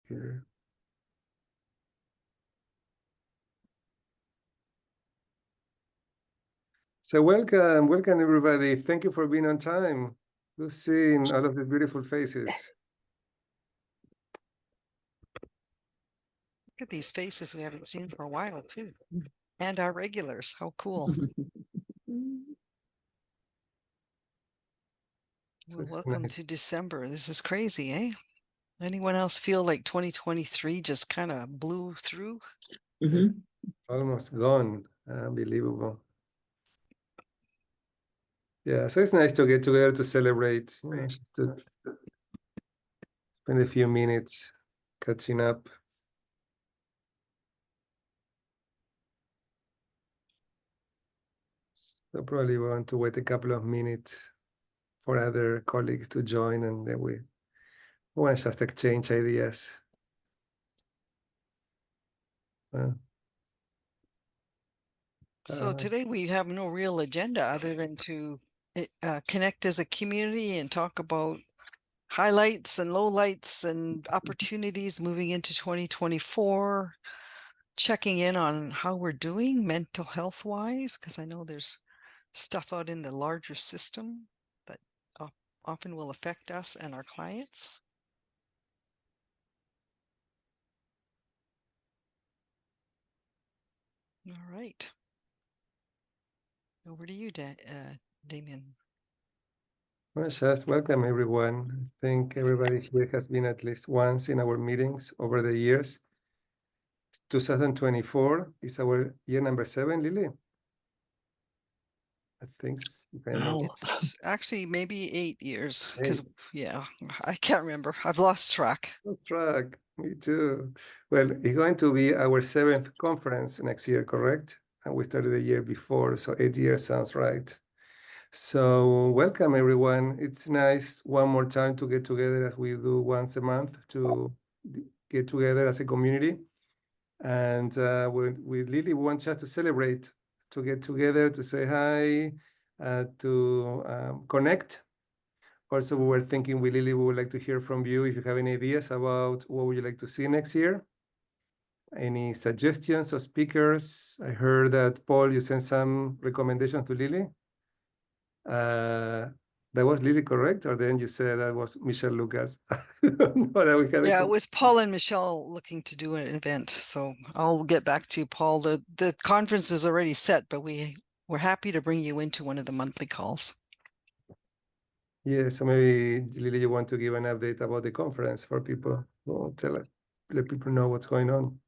here. So welcome everybody. Thank you for being on time. Good seeing all of the beautiful faces. Look at these faces we haven't seen for a while too. And our regulars. How cool. Well, welcome nice. to December. This is crazy, eh? Anyone else feel like 2023 just kind of blew through? Almost gone. Unbelievable. Yeah, so it's nice to get together to celebrate, just to spend a few minutes catching up. So probably we want to wait a couple of minutes for other colleagues to join, and then we want to just exchange ideas. So today we have no real agenda other than to connect as a community and talk about highlights and lowlights and opportunities moving into 2024, checking in on how we're doing mental health wise, because I know there's stuff out in the larger system that often will affect us and our clients. All right. Over to you, Damien. Well, just welcome everyone. I think everybody here has been at least once in our meetings over the years. 2024 is our year number 7, Lily. I think It's actually maybe 8 years because, yeah, I can't remember. I've lost track. Lost track. Me too. Well, it's going to be our 7th conference next year, correct? And we started the year before, so 8 years sounds right. So welcome everyone. It's nice one more time to get together as we do once a month to get together as a community. And we really want just to celebrate, to get together, to say hi, to connect. Also, we were thinking we would like to hear from you if you have any ideas about what would you like to see next year. Any suggestions or speakers? I heard that Paul, you sent some recommendations to Lily. That was Lily, correct? Or then you said that was Michelle Lucas? Yeah, it was Paul and Michelle looking to do an event. So I'll get back to you, Paul. The conference is already set, but we're happy to bring you into one of the monthly calls. Yeah, so maybe Lily, you want to give an update about the conference for people. Let people know what's going on.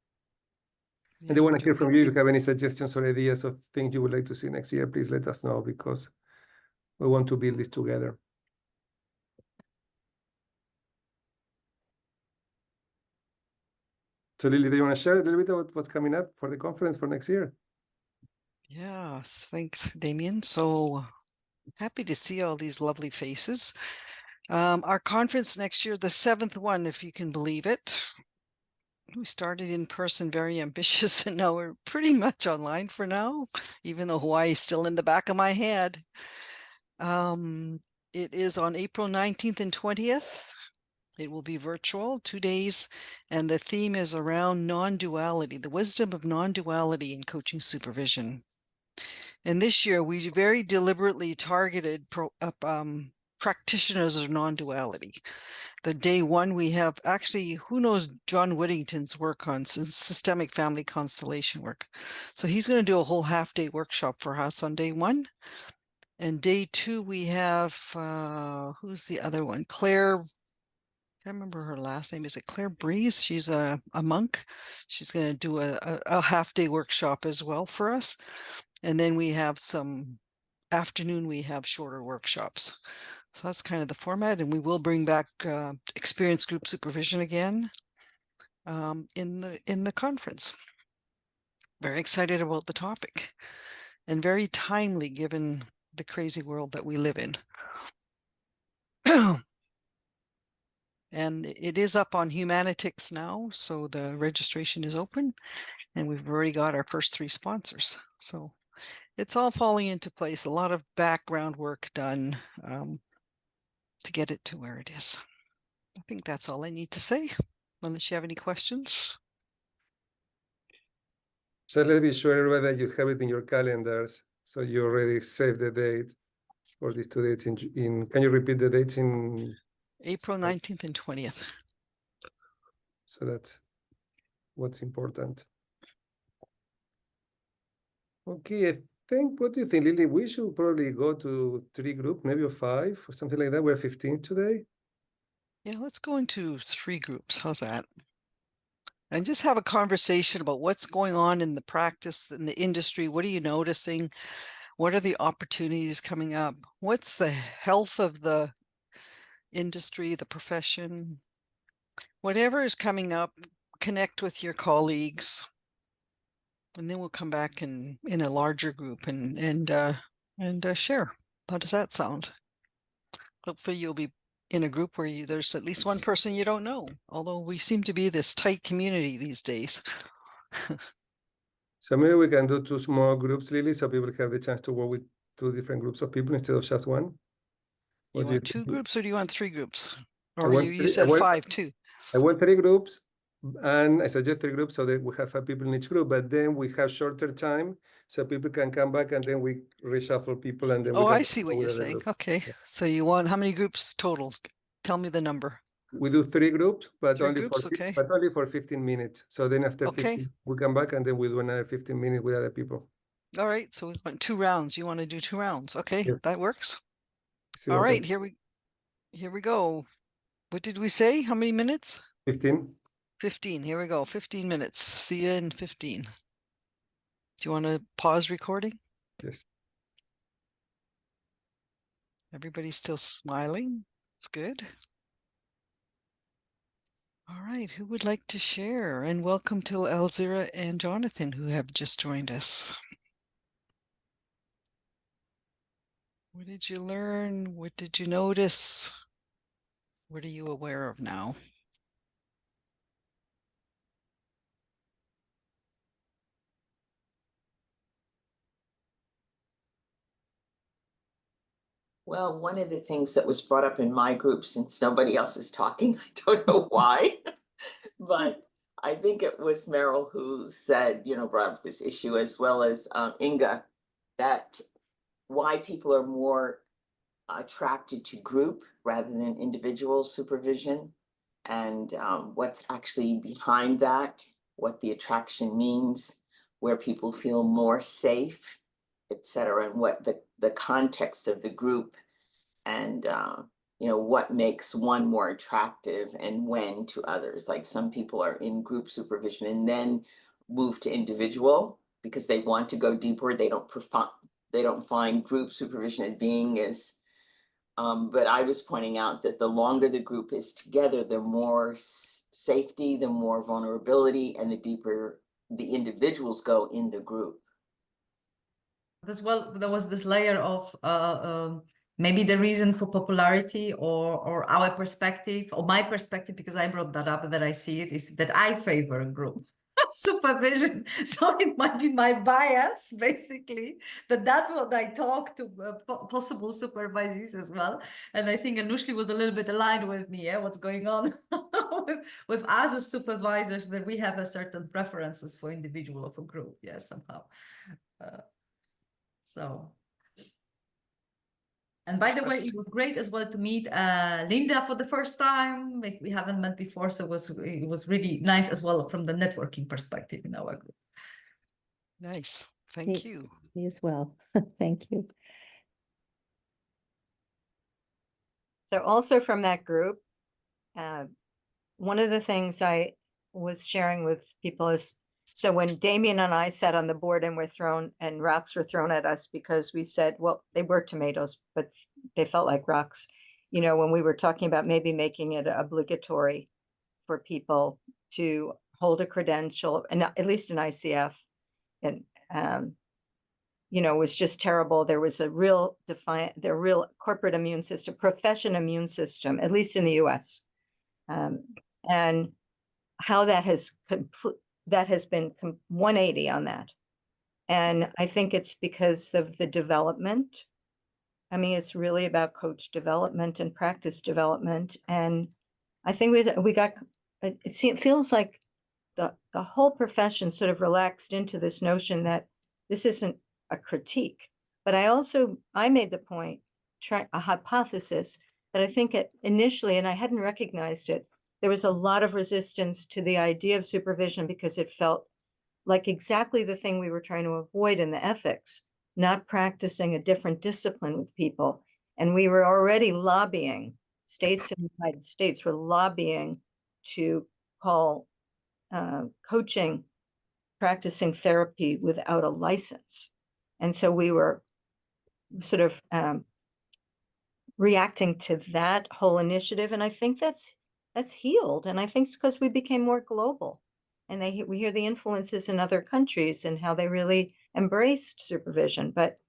And they want to hear from you. If you have any suggestions or ideas of things you would like to see next year, please let us know because we want to build this together. So Lily, do you want to share a little bit about what's coming up for the conference for next year? Yes, thanks, Damien. So happy to see all these lovely faces. Our conference next year, the 7th one, if you can believe it. We started in person, very ambitious, and now we're pretty much online for now, even though Hawaii is still in the back of my head. It is on April 19th and 20th. It will be virtual, 2 days, and the theme is around non-duality, the wisdom of non-duality in coaching supervision. And this year, we very deliberately targeted practitioners of non-duality. The day one, we have actually, who knows John Whittington's work on systemic family constellation work. So he's going to do a whole half-day workshop for us on day one. And day two, we have, who's the other one? Claire, I can't remember her last name. Is it Claire Breeze? She's a monk. She's going to do a half-day workshop as well for us. And then we have some afternoon, we have shorter workshops. So that's kind of the format. And we will bring back experience group supervision again in the conference. Very excited about the topic and very timely given the crazy world that we live in. And it is up on Humanitix now, so the registration is open, and we've already got our first 3 sponsors. So it's all falling into place. A lot of background work done to get it to where it is. I think that's all I need to say. unless you have any questions. So let's be sure, everybody, that you have it in your calendars. So you already saved the date for these 2 dates can you repeat the dates in? April 19th and 20th. So that's what's important. Okay, I think, what do you think, Lily? We should probably go to 3 groups, maybe or 5 or something like that. We're 15 today. Yeah, let's go into 3 groups. How's that? And just have a conversation about what's going on in the practice, in the industry. What are you noticing? What are the opportunities coming up? What's the health of the industry, the profession? Whatever is coming up, connect with your colleagues. And then we'll come back in a larger group and share. How does that sound? Hopefully you'll be in a group where there's at least one person you don't know, although we seem to be this tight community these days. So maybe we can do 2 small groups, Lily, so people have the chance to work with 2 different groups of people instead of just one. What You do you want 2 think? groups or do you want 3 groups? I Or want you 3, said 5 too. I want 3 groups, and I suggest 3 groups so that we have 5 people in each group, but then we have shorter time so people can come back and then we reshuffle people and then we Oh, can I see what go with you're other saying. groups. Okay. Yeah. So you want how many groups total? Tell me the number. We do 3 groups, but 3 only groups, okay. but only for 15 minutes. So then after Okay. 15, we come back and then we do another 15 minutes with other people. All right. So we want 2 rounds. You want to do 2 rounds. Okay, Yes. that works. See All what right, happens. here we go. What did we say? How many minutes? 15. 15. Here we go. 15 minutes. See you in 15. Do you want to pause recording? Yes. Everybody's still smiling. It's good. All right, who would like to share? And welcome to Elzira and Jonathan, who have just joined us. What did you learn? What did you notice? What are you aware of now? Well, one of the things that was brought up in my group, since nobody else is talking, I don't know why, but I think it was Meryl who said, brought up this issue, as well as Inga, that why people are more attracted to group rather than individual supervision, and what's actually behind that, what the attraction means, where people feel more safe, etc., and what the context of the group, and what makes one more attractive and when to others. Like some people are in group supervision and then move to individual because they want to go deeper. They don't find group supervision as being as but I was pointing out that the longer the group is together, the more safety, the more vulnerability, and the deeper the individuals go in the group. As well, there was this layer of maybe the reason for popularity or our perspective or my perspective, because I brought that up, that I see it, is that I favor group supervision. So it might be my bias, basically, that's what I talk to possible supervisees as well. And I think Anushli was a little bit aligned with me, what's going on with us as supervisors, that we have a certain preferences for individual or for group, somehow. So, and by the way, it was great as well to meet Linda for the first time. We haven't met before, so it was really nice as well from the networking perspective in our group. Nice. Thank you. Me as well. Thank you. So also from that group, one of the things I was sharing with people is, so when Damien and I sat on the board and rocks were thrown at us because we said, well, they were tomatoes, but they felt like rocks. When we were talking about maybe making it obligatory for people to hold a credential, and at least in ICF, and it was just terrible. There was a real corporate immune system, profession immune system, at least in the US. And how that has been 180 on that. And I think it's because of the development. I mean, it's really about coach development and practice development. And I think we got it feels like the whole profession sort of relaxed into this notion that this isn't a critique. But I made the point, a hypothesis, that I think initially, and I hadn't recognized it, there was a lot of resistance to the idea of supervision because it felt like exactly the thing we were trying to avoid in the ethics, not practicing a different discipline with people. And we were already lobbying, states in the United States were lobbying to call coaching practicing therapy without a license. And so we were sort of reacting to that whole initiative. And I think that's healed. And I think it's because we became more global. And we hear the influences in other countries and how they really embraced supervision. But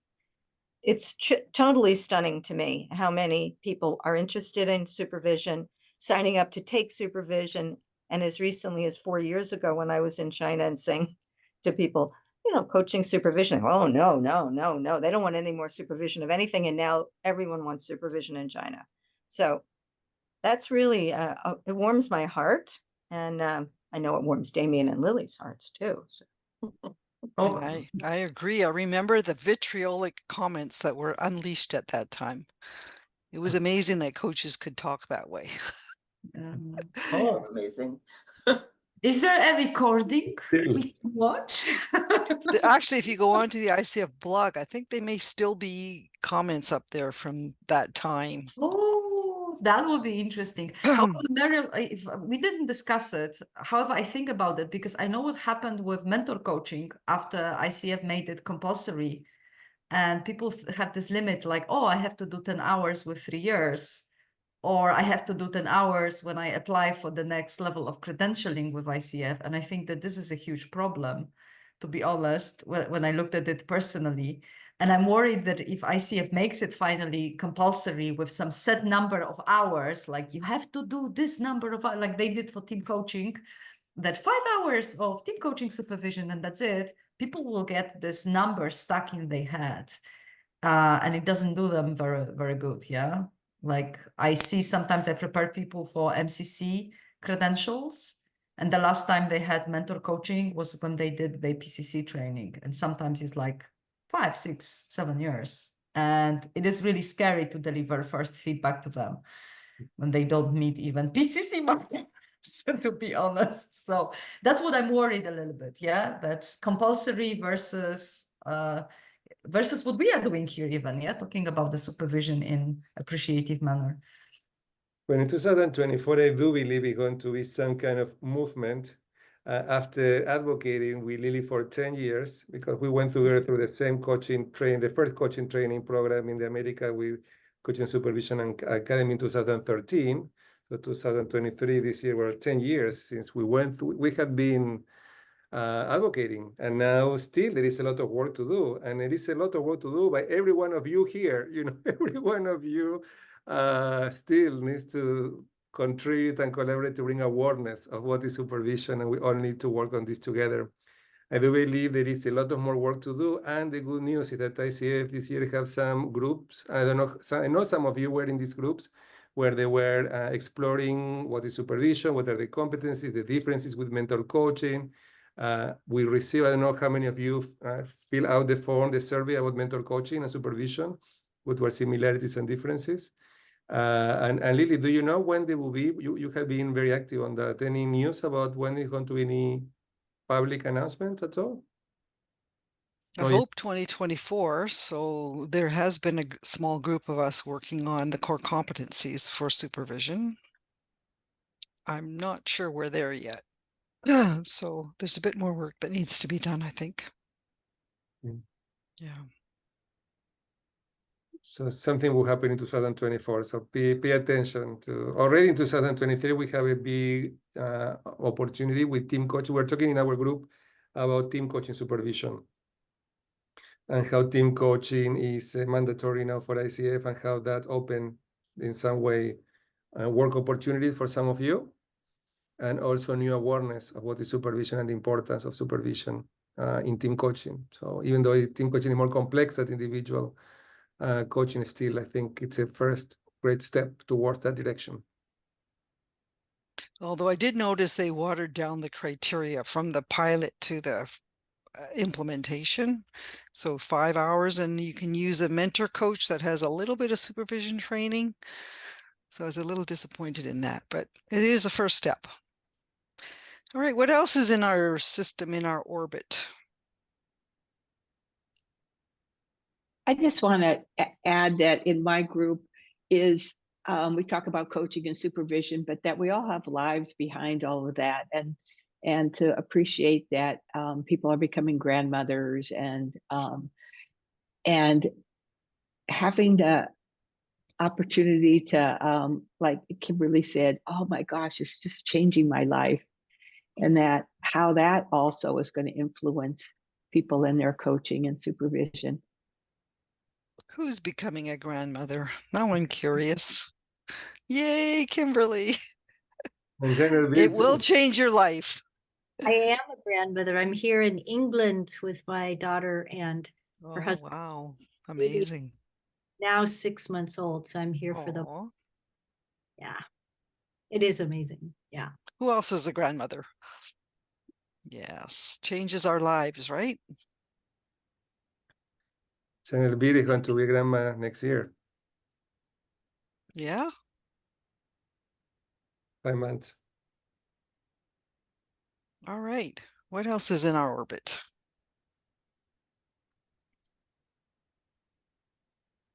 it's totally stunning to me how many people are interested in supervision, signing up to take supervision. And as recently as 4 years ago, when I was in China and saying to people, coaching supervision, oh, no, no, no, no, they don't want any more supervision of anything. And now everyone wants supervision in China. So that's really, it warms my heart. And I know it warms Damien and Lily's hearts too. So. And I agree. I remember the vitriolic comments that were unleashed at that time. It was amazing that coaches could talk that way. Oh, amazing. Is there a recording Really? we can watch? Actually, if you go onto the ICF blog, I think they may still be comments up there from that time. Oh, that would be interesting. However, Meryl, if we didn't discuss it, however, I think about it because I know what happened with mentor coaching after ICF made it compulsory. And people have this limit like, oh, I have to do 10 hours with 3 years, or I have to do 10 hours when I apply for the next level of credentialing with ICF. And I think that this is a huge problem, to be honest, when I looked at it personally. And I'm worried that if ICF makes it finally compulsory with some set number of hours, like you have to do this number of hours, like they did for team coaching, that 5 hours of team coaching supervision and that's it, people will get this number stuck in their head. And it doesn't do them very, very good, yeah? Like I see sometimes I prepare people for MCC credentials, and the last time they had mentor coaching was when they did their PCC training. And sometimes it's like 5, 6, 7 years. And it is really scary to deliver first feedback to them when they don't meet even PCC markers, to be honest. So that's what I'm worried a little bit, yeah? That compulsory versus what we are doing here even, yeah? Talking about the supervision in appreciative manner. Well, in 2024, I do believe it's going to be some kind of movement after advocating with Lily for 10 years, because we went through the same coaching training, the first coaching training program in the America with Coaching Supervision Academy in 2013. So 2023, this year, were 10 years since we went through, we had been advocating, and now still there is a lot of work to do, and it is a lot of work to do by every one of you here. Every one of you still needs to contribute and collaborate to bring awareness of what is supervision, and we all need to work on this together. I do believe there is a lot of more work to do, and the good news is that ICF this year have some groups. I don't know, I know some of you were in these groups where they were exploring what is supervision, what are the competencies, the differences with mentor coaching. We receive, I don't know how many of you fill out the form, the survey about mentor coaching and supervision, what were similarities and differences. And Lily, do you know when they will be? You have been very active on that. Any news about when there's going to be any public announcement at all? I hope 2024. So there has been a small group of us working on the core competencies for supervision. I'm not sure we're there yet. So there's a bit more work that needs to be done, I think. Yeah. So something will happen in 2024. So pay attention to. Already in 2023, we have a big opportunity with team coaching. We're talking in our group about team coaching supervision and how team coaching is mandatory now for ICF, and how that opened in some way work opportunities for some of you, and also new awareness of what is supervision and the importance of supervision in team coaching. So even though team coaching is more complex than individual coaching, still, I think it's a first great step towards that direction. Although I did notice they watered down the criteria from the pilot to the implementation. So 5 hours, and you can use a mentor coach that has a little bit of supervision training. So I was a little disappointed in that, but it is a first step. All right, what else is in our system, in our orbit? I just want to add that in my group is we talk about coaching and supervision, but that we all have lives behind all of that, and to appreciate that people are becoming grandmothers and having the opportunity to like Kimberly said, oh my gosh, it's just changing my life, and that how that also is going to influence people in their coaching and supervision. Who's becoming a grandmother? Now I'm curious. Yay, Kimberly. And Genevieve, It will change your life. I am a grandmother. I'm here in England with my daughter and her Oh, husband, wow. Amazing. now 6 months old. So I'm here for the, Aw. yeah, it is amazing. Yeah. Who else is a grandmother? Yes, changes our lives, right? Genevieve is going to be grandma next year, Yeah. 5 months. All right. What else is in our orbit?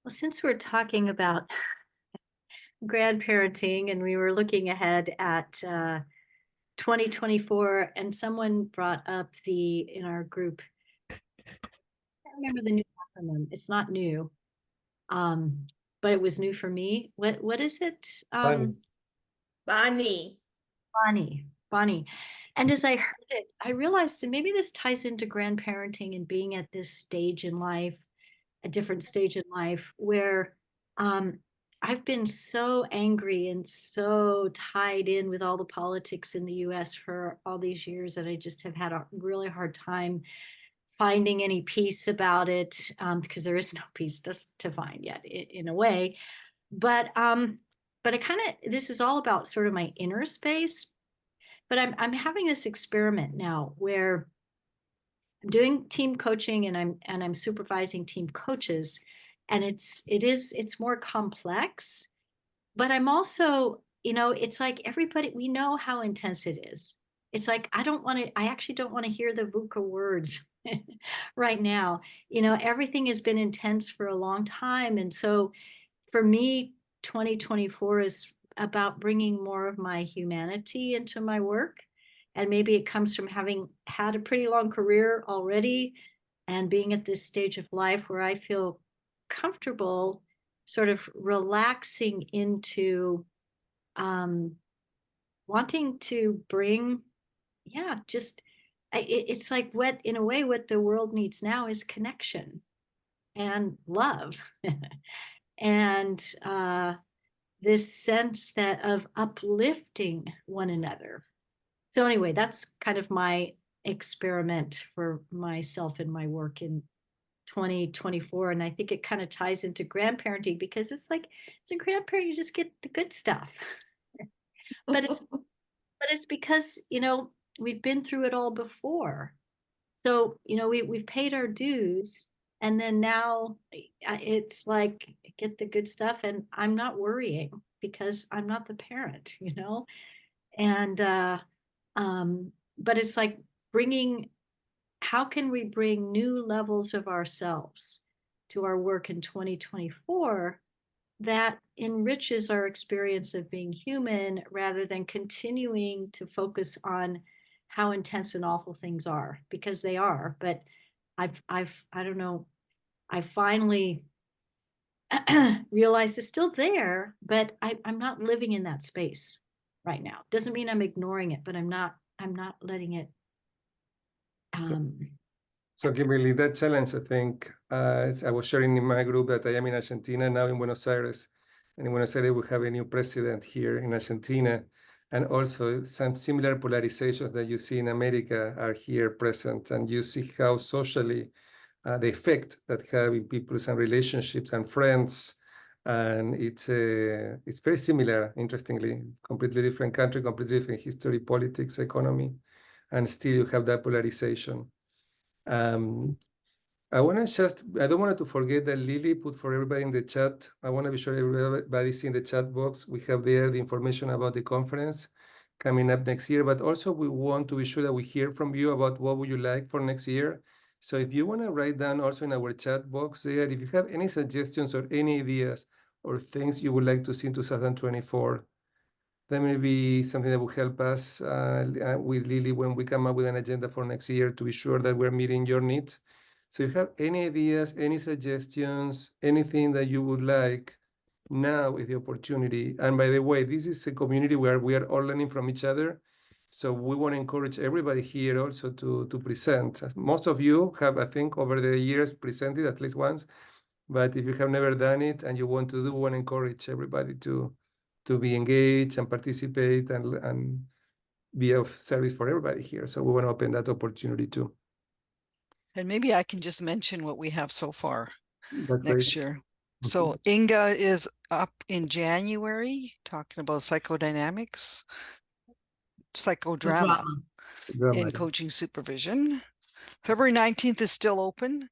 Well, since we're talking about grandparenting and we were looking ahead at 2024, and someone brought up in our group, I can't remember the new acronym. It's not new. But it was new for me. What is it? Bonnie. Bonnie. And as I heard it, I realized, and maybe this ties into grandparenting and being at this stage in life, a different stage in life, where I've been so angry and so tied in with all the politics in the US for all these years that I just have had a really hard time finding any peace about it, because there is no peace to find yet in a way. But I kind of, this is all about sort of my inner space. But I'm having this experiment now where I'm doing team coaching and I'm supervising team coaches, and it's more complex. But I'm also, it's like everybody, we know how intense it is. It's like I actually don't want to hear the VUCA words right now. Everything has been intense for a long time. And so for me, 2024 is about bringing more of my humanity into my work. And maybe it comes from having had a pretty long career already and being at this stage of life where I feel comfortable sort of relaxing into wanting to bring, it's like in a way, what the world needs now is connection and love. And this sense of uplifting one another. So anyway, that's kind of my experiment for myself and my work in 2024. And I think it kind of ties into grandparenting, because it's like, as a grandparent, you just get the good stuff. but it's because, we've been through it all before. So, we've paid our dues. And then now it's like, get the good stuff, and I'm not worrying because I'm not the parent, and but it's like how can we bring new levels of ourselves to our work in 2024 that enriches our experience of being human, rather than continuing to focus on how intense and awful things are, because they are. But I don't know, I finally realized it's still there, but I'm not living in that space right now. Doesn't mean I'm ignoring it, but I'm not letting it. So Kimberly, that challenge, I think, I was sharing in my group that I am in Argentina now, in Buenos Aires. And in Buenos Aires, we have a new president here in Argentina. And also some similar polarizations that you see in America are here present. And you see how socially the effect that having people and relationships and friends And it's very similar, interestingly, completely different country, completely different history, politics, economy, and still you have that polarization. I don't want to forget that Lily put for everybody in the chat. I want to be sure everybody's in the chat box. We have there the information about the conference coming up next year, but also we want to be sure that we hear from you about what would you like for next year. So if you want to write down also in our chat box there, if you have any suggestions or any ideas or things you would like to see in 2024, that may be something that will help us with Lily when we come up with an agenda for next year to be sure that we're meeting your needs. So if you have any ideas, any suggestions, anything that you would like, now is the opportunity. And by the way, this is a community where we are all learning from each other. So we want to encourage everybody here also to present. Most of you have, I think, over the years presented at least once. But if you have never done it and you want to do, we want to encourage everybody to be engaged and participate and be of service for everybody here. So we want to open that opportunity too. And maybe I can just mention what we have so far That's next great. year. So Inga is up in January talking about psychodynamics, psychodrama in coaching supervision. February 19th is still open.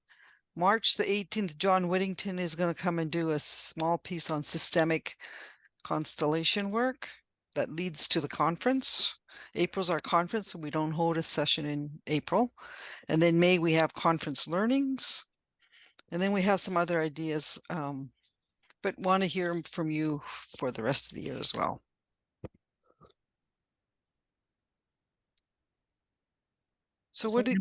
March the 18th, John Whittington is going to come and do a small piece on systemic constellation work that leads to the conference. April's our conference, so we don't hold a session in April. And then May, we have conference learnings. And then we have some other ideas, but want to hear from you for the rest of the year as well. So what do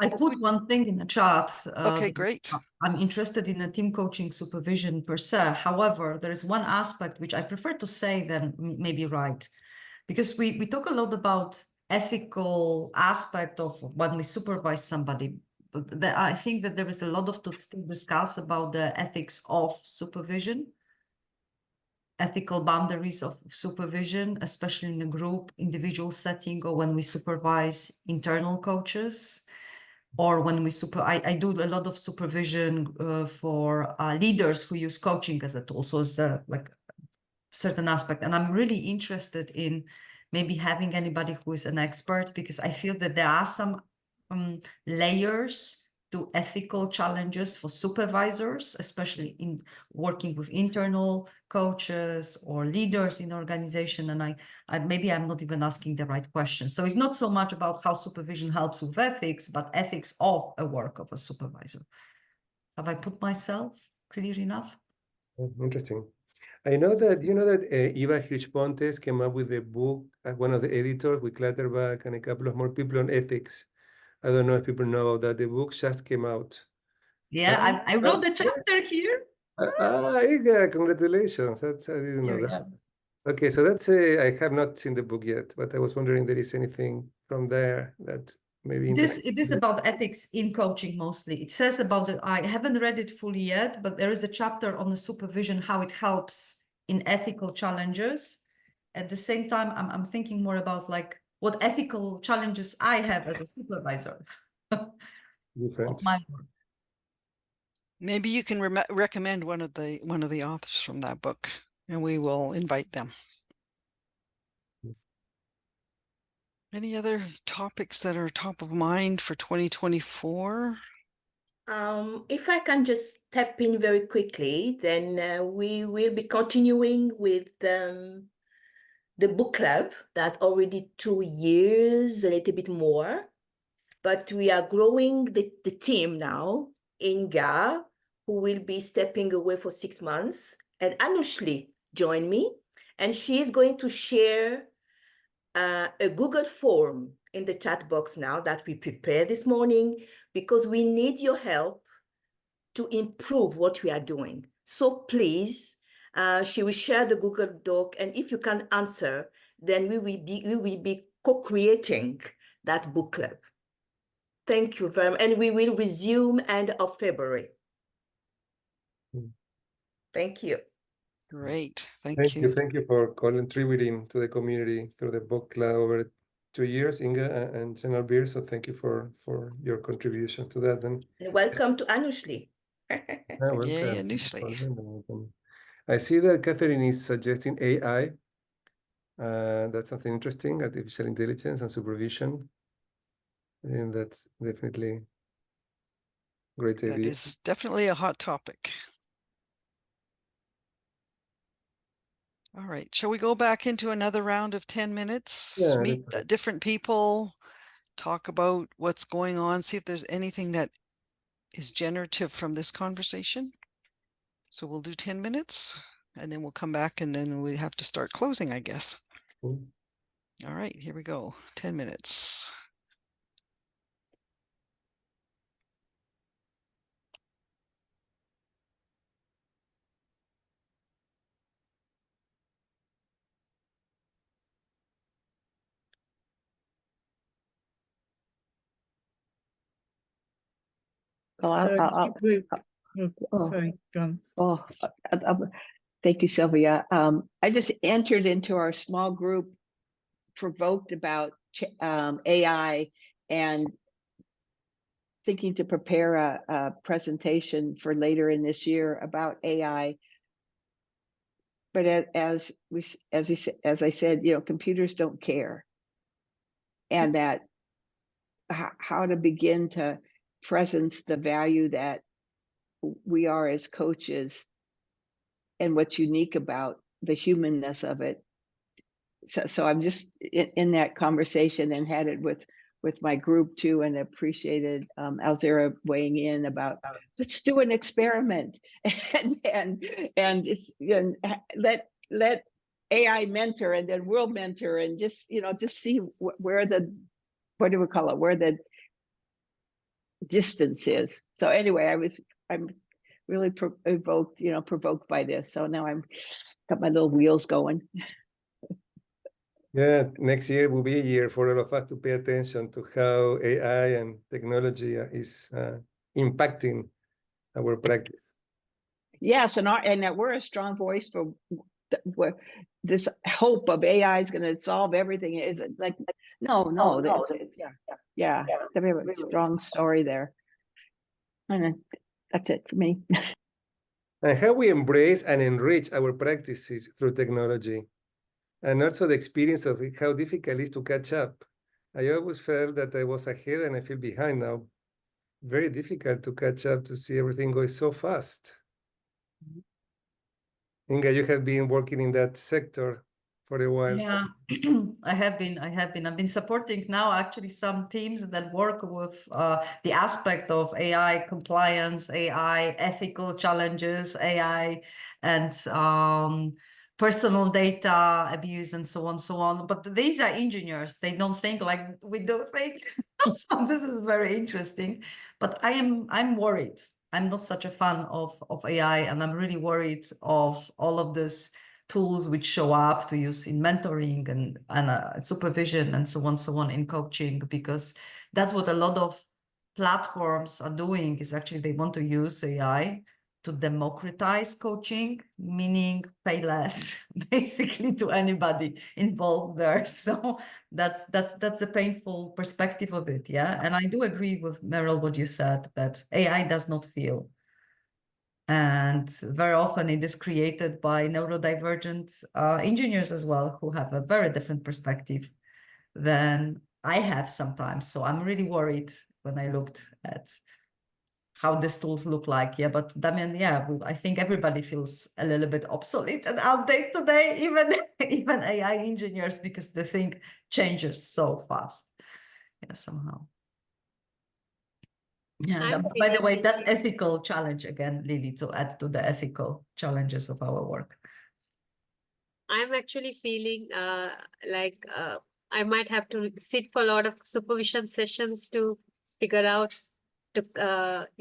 I put one thing in the chat. Okay, great. I'm interested in a team coaching supervision per se. However, there is one aspect which I prefer to say than maybe write, because we talk a lot about ethical aspect of when we supervise somebody. But I think that there is a lot of to still discuss about the ethics of supervision, ethical boundaries of supervision, especially in a group, individual setting, or when we supervise internal coaches. Or when we I do a lot of supervision for leaders who use coaching as a tool. So it's like certain aspect. And I'm really interested in maybe having anybody who is an expert, because I feel that there are some layers to ethical challenges for supervisors, especially in working with internal coaches or leaders in organization. And I maybe I'm not even asking the right question. So it's not so much about how supervision helps with ethics, but ethics of a work of a supervisor. Have I put myself clear enough? Interesting. I know that, you know that Eva Hirsch-Pontes came up with a book as one of the editors with Clutterbuck and a couple of more people on ethics. I don't know if people know that the book just came out. Yeah, I wrote the chapter here. Eva, congratulations. I didn't know that. Okay, so that's I have not seen the book yet, but I was wondering if there is anything from there that maybe It is about ethics in coaching mostly. It says about it. I haven't read it fully yet, but there is a chapter on the supervision, how it helps in ethical challenges. At the same time, I'm thinking more about like what ethical challenges I have as a supervisor. different. Of my work. Maybe you can recommend one of the authors from that book, and we will invite them. Any other topics that are top of mind for 2024? If I can just step in very quickly, then we will be continuing with the book club. That's already 2 years, a little bit more. But we are growing the team now. Inga, who will be stepping away for 6 months, and Anushli join me. And she is going to share a Google form in the chat box now that we prepared this morning, because we need your help to improve what we are doing. So please, she will share the Google Doc, and if you can answer, then we will be co-creating that book club. Thank you very much, and we will resume end of February. Thank you. Great, thank you. Thank you for contributing to the community through the book club over 2 years, Inga and General Beer. So thank you for your contribution to that. And welcome to Anushli. Yay, Anushli. I see that Catherine is suggesting AI. That's something interesting, artificial intelligence and supervision. And that's definitely a great That idea. is definitely a hot topic. All right, shall we go back into another round of 10 minutes? Yeah, Meet different people, talk about what's going on, see if there's anything that is generative from this conversation. So we'll do 10 minutes and then we'll come back and then we have to start closing, I guess. Cool. All right, here we go. 10 minutes. Well, Sorry, John. Thank you, Sylvia. I just entered into our small group provoked about AI and thinking to prepare a presentation for later in this year about AI. But as I said, you know, computers don't care, and that how to begin to presence the value that we are as coaches and what's unique about the humanness of it. So I'm just in that conversation and had it with my group too, and appreciated Alzira weighing in about let's do an experiment and it's, you know, let AI mentor and then we'll mentor and just, you know, just see where the, what do we call it, where the distance is. So anyway, I'm really provoked by this. So now I'm got my little wheels going. Yeah, next year will be a year for all of us to pay attention to how AI and technology is impacting our practice. Yes, and that we're a strong voice for this hope of AI is going to solve everything. Is it like no, yeah, we have a strong story there. And that's it for me. And how we embrace and enrich our practices through technology. And also the experience of how difficult it is to catch up. I always felt that I was ahead and I feel behind now. Very difficult to catch up, to see everything going so fast. Inga, you have been working in that sector for a while. Yeah, I have been. I've been supporting now actually some teams that work with the aspect of AI compliance, AI ethical challenges, AI and personal data abuse and so on. But these are engineers. They don't think like we do think. So this is very interesting. But I'm worried. I'm not such a fan of AI, and I'm really worried of all of this tools which show up to use in mentoring and supervision and so on in coaching, because that's what a lot of platforms are doing, is actually they want to use AI to democratize coaching, meaning pay less basically to anybody involved there. So that's the painful perspective of it. Yeah. And I do agree with Meryl what you said, that AI does not feel. And very often it is created by neurodivergent engineers as well, who have a very different perspective than I have sometimes. So I'm really worried when I looked at how these tools look like. Yeah, but Damian, yeah, I think everybody feels a little bit obsolete and outdated today, even AI engineers, because the thing changes so fast. Yeah, somehow. Yeah, by the way, that's ethical challenge again, Lily, to add to the ethical challenges of our work. I'm actually feeling like I might have to sit for a lot of supervision sessions to figure out to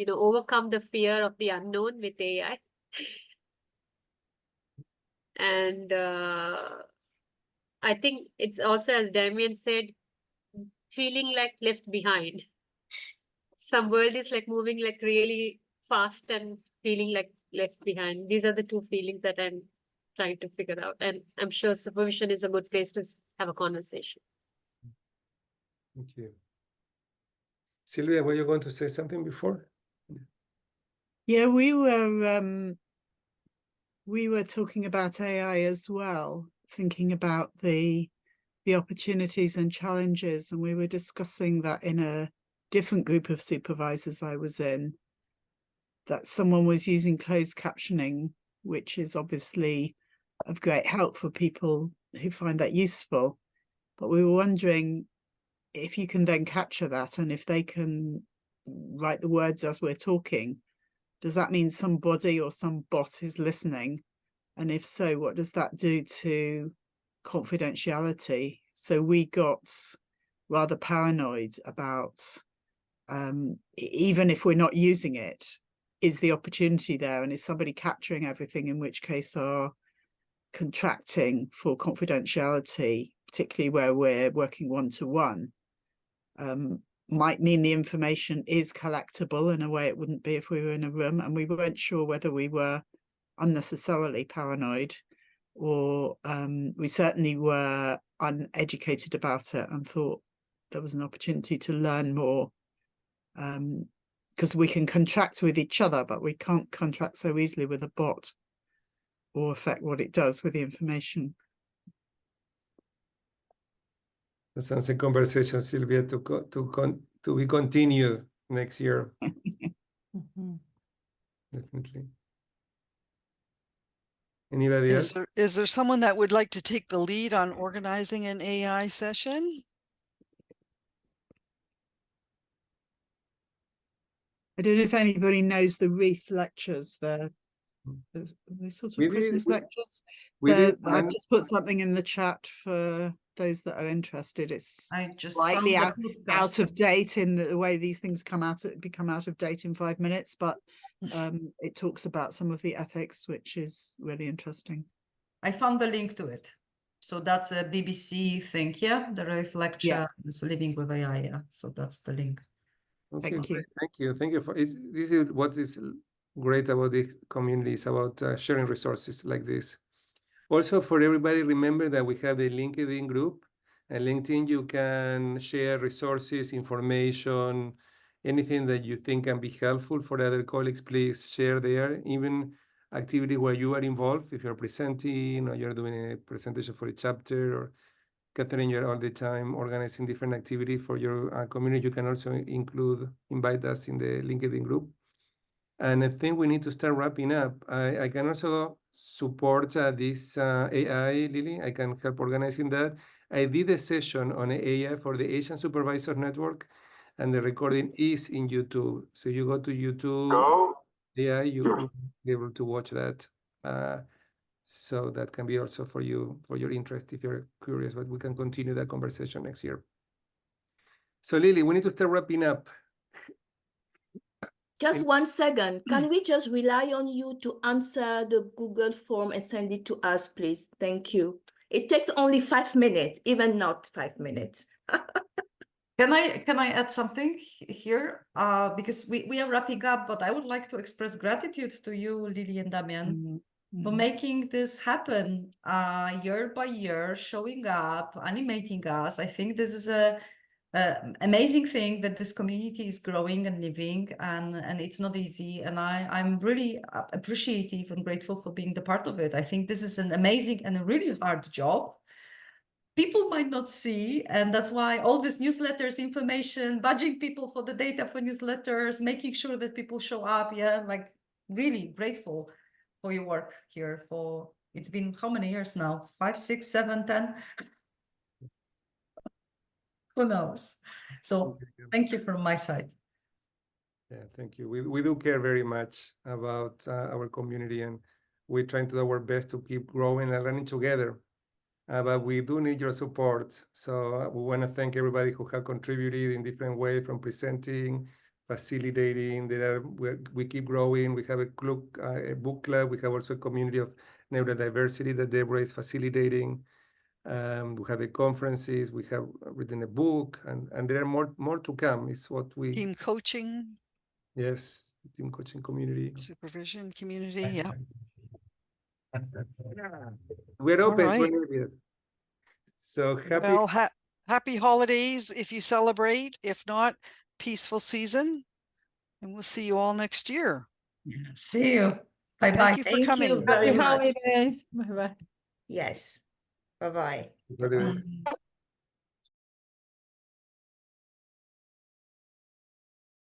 overcome the fear of the unknown with AI. And I think it's also, as Damien said, feeling like left behind. Some world is like moving like really fast and feeling like left behind. These are the two feelings that I'm trying to figure out. And I'm sure supervision is a good place to have a conversation. Thank you. Sylvia, were you going to say something before? Yeah, we were we were talking about AI as well, thinking about the opportunities and challenges, and we were discussing that in a different group of supervisors I was in, that someone was using closed captioning, which is obviously of great help for people who find that useful. But we were wondering if you can then capture that, and if they can write the words as we're talking, does that mean somebody or some bot is listening? And if so, what does that do to confidentiality? So we got rather paranoid about, even if we're not using it, is the opportunity there? And is somebody capturing everything, in which case are contracting for confidentiality, particularly where we're working one-to-one, might mean the information is collectible in a way it wouldn't be if we were in a room. And we weren't sure whether we were unnecessarily paranoid, or we certainly were uneducated about it and thought there was an opportunity to learn more, because we can contract with each other, but we can't contract so easily with a bot or affect what it does with the information. That sounds a conversation, Sylvia, to be continued next year. Definitely. Anybody else? Is there someone that would like to take the lead on organizing an AI session? I don't know if anybody knows the Wreath lectures, the sort of Christmas lectures. I've just put something in the chat for those that are interested. It's I just slightly found out of date in the way these things become out of date in 5 minutes, but it talks about some of the ethics, which is really interesting. I found the link to it. So that's a BBC thing, yeah? The Wreath lecture is Living with AI, yeah. So that's the link. Okay, Thank you. Thank you for it. This is what is great about the community, is about sharing resources like this. Also, for everybody, remember that we have the LinkedIn group. And LinkedIn, you can share resources, information, anything that you think can be helpful for other colleagues. Please share there. Even activity where you are involved, if you're presenting or you're doing a presentation for a chapter, or Catherine, you're all the time organizing different activity for your community. You can also invite us in the LinkedIn group. And I think we need to start wrapping up. I can also support this AI, Lily. I can help organizing that. I did a session on AI for the Asian Supervisor Network, and the recording is in YouTube. So you go to YouTube, AI, you'll be able to watch that. So that can be also for you, for your interest, if you're curious, but we can continue that conversation next year. So Lily, we need to start wrapping up. Just 1 second. Can we just rely on you to answer the Google form and send it to us, please? Thank you. It takes only 5 minutes, even not 5 minutes. Can I add something here? Because we are wrapping up, but I would like to express gratitude to you, Lily and Damian, for making this happen year by year, showing up, animating us. I think this is a amazing thing that this community is growing and living, and it's not easy. And I'm really appreciative and grateful for being the part of it. I think this is an amazing and a really hard job. People might not see, and that's why all these newsletters, information, budging people for the data for newsletters, making sure that people show up. Yeah, like really grateful for your work here. For it's been how many years now? 5, 6, 7, 10? Who knows? So thank you from my side. Yeah, thank you. We do care very much about our community, and we're trying to do our best to keep growing and learning together. But we do need your support. So we want to thank everybody who have contributed in different ways, from presenting, facilitating. We keep growing. We have a book club. We have also a community of neurodiversity that Deborah is facilitating. We have the conferences. We have written a book, and there are more to come. It's what we Team coaching. Yes, team coaching community. Supervision community, yeah. We're open. All right. So happy. Well, happy holidays if you celebrate. If not, peaceful season. And we'll see you all next year. See you. Bye-bye. Thank you for Thank you coming. very Happy much. holidays. Bye-bye. Yes. Bye-bye. Very good. Bye.